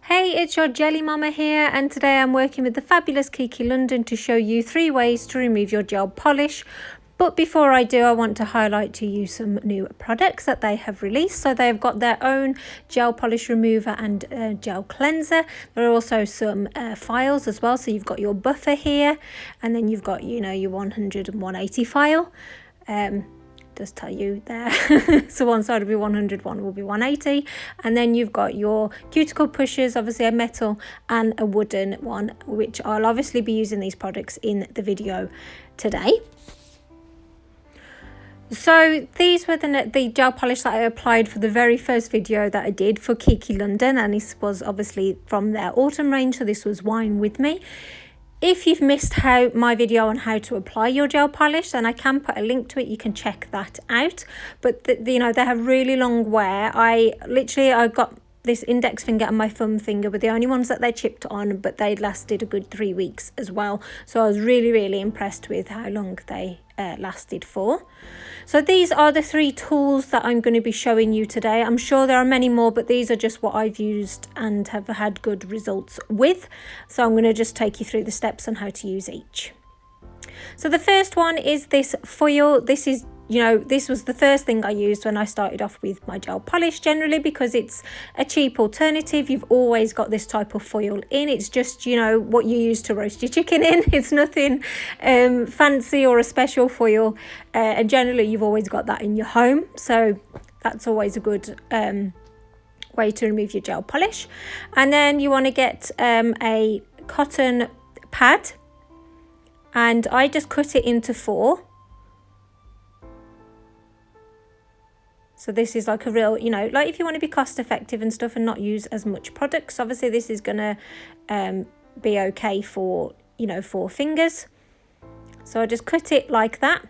Hey, it's your Geli Mamma here, and today I'm working with the fabulous Kiki London to show you 3 ways to remove your gel polish. But before I do, I want to highlight to you some new products that they have released. So they've got their own gel polish remover and gel cleanser. There are also some files as well. So you've got your buffer here, and then you've got, your 100 and 180 file. Does tell you there. So one side will be 100, one will be 180, and then you've got your cuticle pushers, obviously a metal and a wooden one, which I'll obviously be using these products in the video today. So these were the gel polish that I applied for the very first video that I did for Kiki London, and this was obviously from their autumn range, so this was Wine With Me. If you've missed my video on how to apply your gel polish, then I can put a link to it. You can check that out. But they have really long wear. I got this index finger and my thumb finger were the only ones that they chipped on, but they lasted a good 3 weeks as well. So I was really impressed with how long they lasted for. So these are the 3 tools that I'm going to be showing you today. I'm sure there are many more, but these are just what I've used and have had good results with. So I'm going to just take you through the steps on how to use each. So the first one is this foil. This is this was the first thing I used when I started off with my gel polish, generally because it's a cheap alternative. You've always got this type of foil in. It's just, what you use to roast your chicken in. It's nothing fancy or a special foil. And generally, you've always got that in your home. So that's always a good way to remove your gel polish. And then you want to get a cotton pad. And I just cut it into 4. So this is like a real, like if you want to be cost effective and stuff and not use as much products, obviously this is going to be okay for, 4 fingers. So I just cut it like that.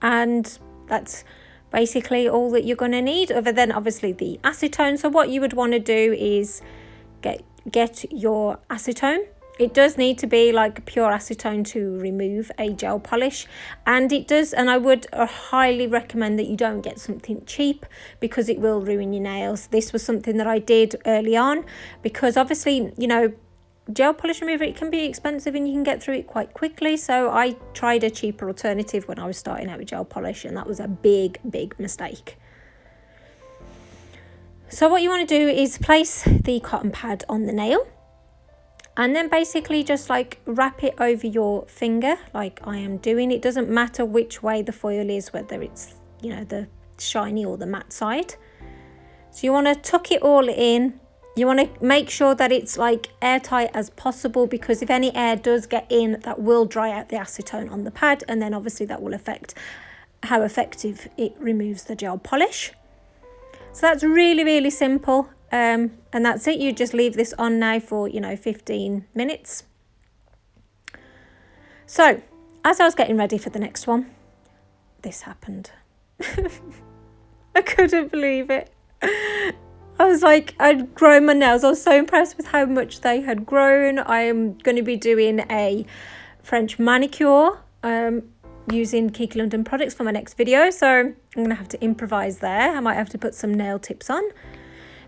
And that's basically all that you're going to need, other than obviously the acetone. So what you would want to do is get your acetone. It does need to be like pure acetone to remove a gel polish, and it does, and I would highly recommend that you don't get something cheap because it will ruin your nails. This was something that I did early on because obviously, gel polish remover, it can be expensive and you can get through it quite quickly. So I tried a cheaper alternative when I was starting out with gel polish, and that was a big mistake. So what you want to do is place the cotton pad on the nail. And then basically just like wrap it over your finger like I am doing. It doesn't matter which way the foil is, whether it's, the shiny or the matte side. So you want to tuck it all in. You want to make sure that it's like airtight as possible, because if any air does get in, that will dry out the acetone on the pad. And then obviously that will affect how effective it removes the gel polish. So that's really simple. And that's it. You just leave this on now for 15 minutes. So as I was getting ready for the next one, this happened. I couldn't believe it. I was like, I'd grown my nails. I was so impressed with how much they had grown. I am going to be doing a French manicure using Kiki London products for my next video, so I'm going to have to improvise there. I might have to put some nail tips on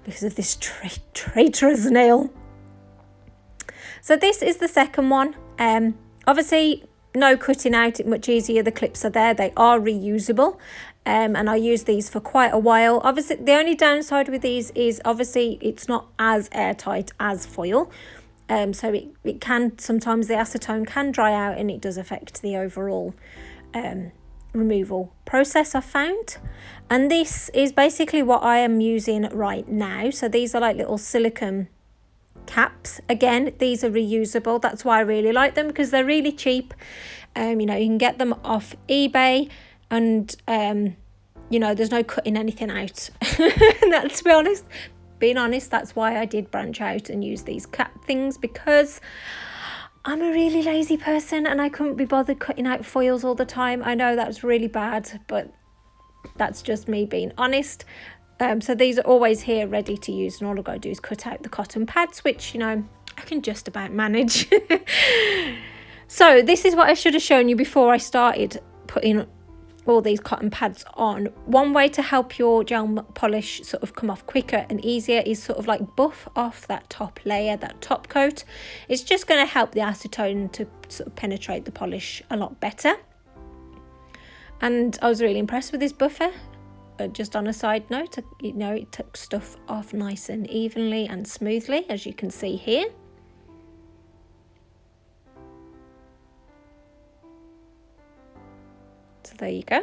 because of this traitorous nail. So this is the second one. Obviously no cutting out, much easier. The clips are there, they are reusable, and I use these for quite a while. Obviously the only downside with these is obviously it's not as airtight as foil, so it can, sometimes the acetone can dry out and it does affect the overall removal process, I've found. And this is basically what I am using right now. So these are like little silicone caps. Again, these are reusable. That's why I really like them, because they're really cheap. You can get them off eBay, and there's no cutting anything out. That's, to being honest, that's why I did branch out and use these cap things, because I'm a really lazy person and I couldn't be bothered cutting out foils all the time. I know that's really bad, but that's just me being honest. So these are always here ready to use, and all I've got to do is cut out the cotton pads, which, I can just about manage. So this is what I should have shown you before I started putting all these cotton pads on, one way to help your gel polish sort of come off quicker and easier is sort of like buff off that top layer, that top coat. It's just going to help the acetone to sort of penetrate the polish a lot better. And I was really impressed with this buffer. Just on a side note, you know, it took stuff off nice and evenly and smoothly, as you can see here. So there you go.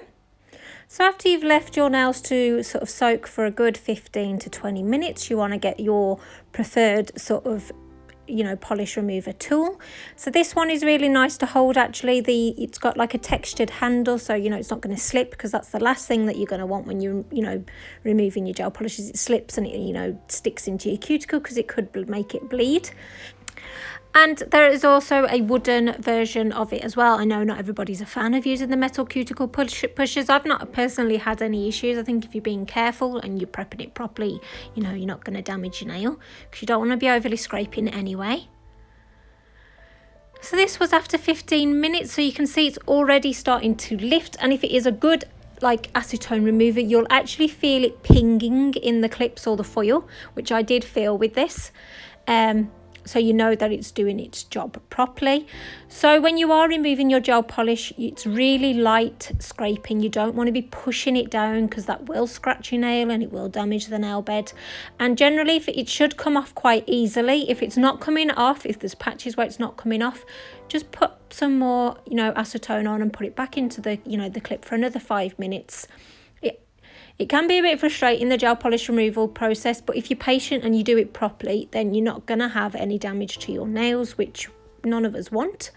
So after you've left your nails to sort of soak for a good 15 to 20 minutes, you want to get your preferred sort of, you know, polish remover tool. So this one is really nice to hold. Actually, it's got like a textured handle, so you know it's not going to slip, because that's the last thing that you're going to want when you know, removing your gel polishes. It slips and it, you know, sticks into your cuticle, because it could make it bleed. And there is also a wooden version of it as well. I know not everybody's a fan of using the metal cuticle pushers. I've not personally had any issues. I think if you're being careful and you're prepping it properly, you know, you're not going to damage your nail, because you don't want to be overly scraping anyway. So this was after 15 minutes, so you can see it's already starting to lift. And if it is a good like acetone remover, you'll actually feel it pinging in the clips or the foil, which I did feel with this. So you know that it's doing its job properly. So when you are removing your gel polish, it's really light scraping. You don't want to be pushing it down, because that will scratch your nail and it will damage the nail bed. And generally, it should come off quite easily. If it's not coming off, if there's patches where it's not coming off, just put some more, you know, acetone on and put it back into the, you know, the clip for another 5 minutes. It can be a bit frustrating, the gel polish removal process, but if you're patient and you do it properly, then you're not going to have any damage to your nails, which none of us want.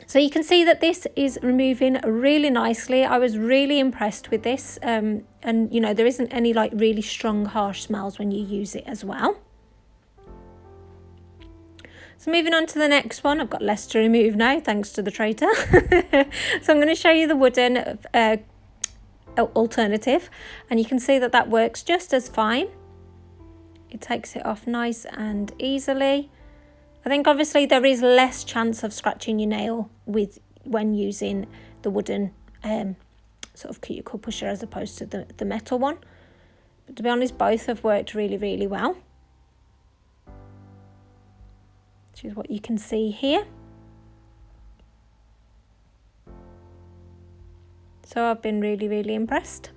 So you can see that this is removing really nicely. I was really impressed with this. And, you know, there isn't any like really strong, harsh smells when you use it as well. So moving on to the next one, I've got less to remove now, thanks to the traitor. So I'm going to show you the wooden alternative, and you can see that that works just as fine. It takes it off nice and easily. I think obviously there is less chance of scratching your nail when using the wooden sort of cuticle pusher as opposed to the metal one, but to be honest, both have worked really, really well, which is what you can see here. So I've been really, really impressed.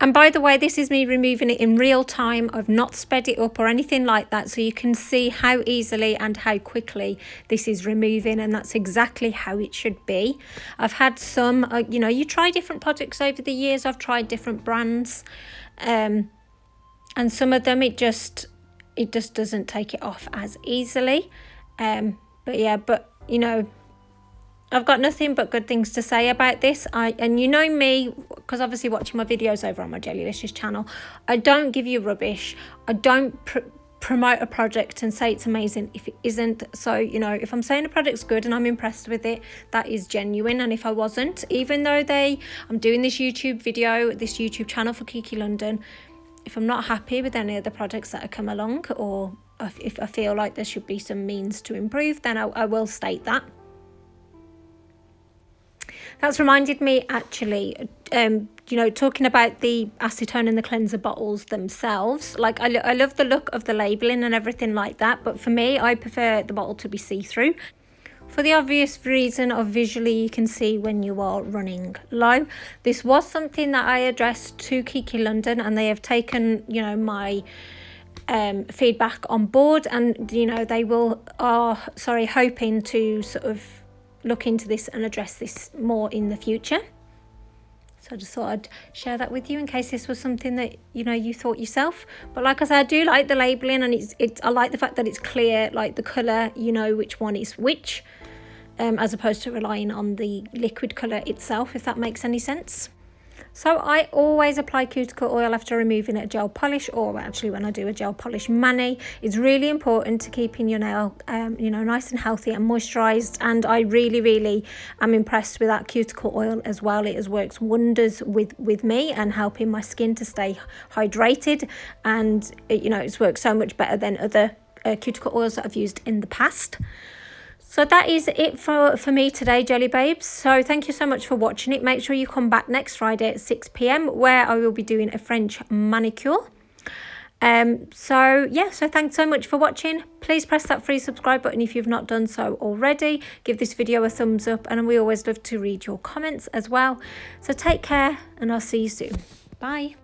And by the way, this is me removing it in real time. I've not sped it up or anything like that. So you can see how easily and how quickly this is removing. And that's exactly how it should be. I've had some, you know, you try different products over the years. I've tried different brands. And some of them, it just doesn't take it off as easily. But yeah, you know, I've got nothing but good things to say about this. And you know me, because obviously watching my videos over on my Gelulicious channel, I don't give you rubbish. I don't promote a product and say it's amazing if it isn't. So, you know, if I'm saying a product's good and I'm impressed with it, that is genuine. And if I wasn't, even though I'm doing this YouTube video, this YouTube channel for Kiki London, if I'm not happy with any of the products that have come along, or if I feel like there should be some means to improve, then I will state that. That's reminded me, actually, you know, talking about the acetone and the cleanser bottles themselves. Like, I love the look of the labelling and everything like that, but for me, I prefer the bottle to be see-through. For the obvious reason of visually you can see when you are running low. This was something that I addressed to Kiki London, and they have taken, you know, my feedback on board, and, you know, they are hoping to sort of look into this and address this more in the future. So I just thought I'd share that with you in case this was something that, you know, you thought yourself. But like I said, I do like the labelling, and I like the fact that it's clear, like the colour, you know which one is which, as opposed to relying on the liquid colour itself, if that makes any sense. So I always apply cuticle oil after removing a gel polish, or actually when I do a gel polish mani. It's really important to keeping your nail, you know, nice and healthy and moisturised. And I really, really am impressed with that cuticle oil as well. It has worked wonders with me and helping my skin to stay hydrated. And, you know, it's worked so much better than other cuticle oils that I've used in the past. So that is it for me today, Jelly Babes. So thank you so much for watching it. Make sure you come back next Friday at 6 p.m. where I will be doing a French manicure. So thanks so much for watching. Please press that free subscribe button if you've not done so already. Give this video a thumbs up, and we always love to read your comments as well. So take care, and I'll see you soon. Bye.